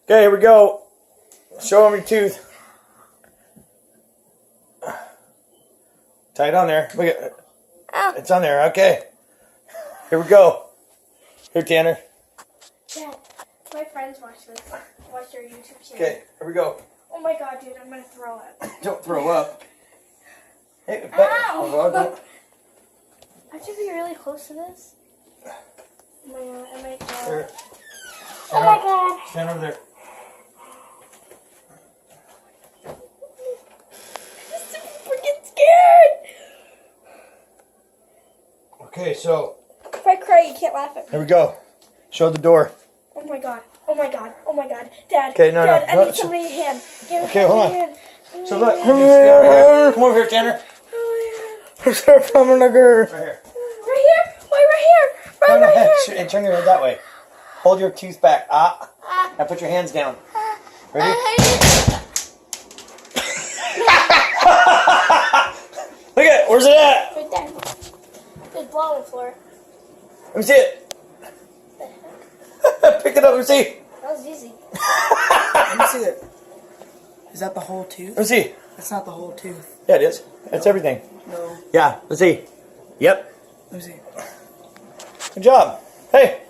Okay, here we go. Show them your tooth. Tie it on there. Look at it's on there. Okay. Here we go. Here, Tanner. Dad, my friends watch this. Watch your YouTube channel. Okay, here we go. Oh my god, dude, I'm gonna throw up. Don't throw up. Hey, Ow! I have to be really close to this. Oh my god, I might go. Here. Oh my god. Stand over there. I'm so freaking scared. Okay, so If I cry, you can't laugh at me. here we go. Show the door. Oh my god. Oh my god. Oh my god. Dad. Okay, no, Dad, no, I need somebody's hand. Give me Okay, hold on. hand. So look, come over here, Tanner. Where's our phone number? Right here. Right here. Why right here? Turn Right your head here. and turn your head that way. Hold your tooth back. Now put your hands down. Ready? Look at it. Where's it at? Right there. There's blood on the floor. Let me see it. Pick it up and see. That was easy. Let me see it. Is that the whole tooth? Let me see. That's not the whole tooth. Yeah, it is. That's everything. No. Yeah, let's see. Yep. Let me see. Good job. Hey.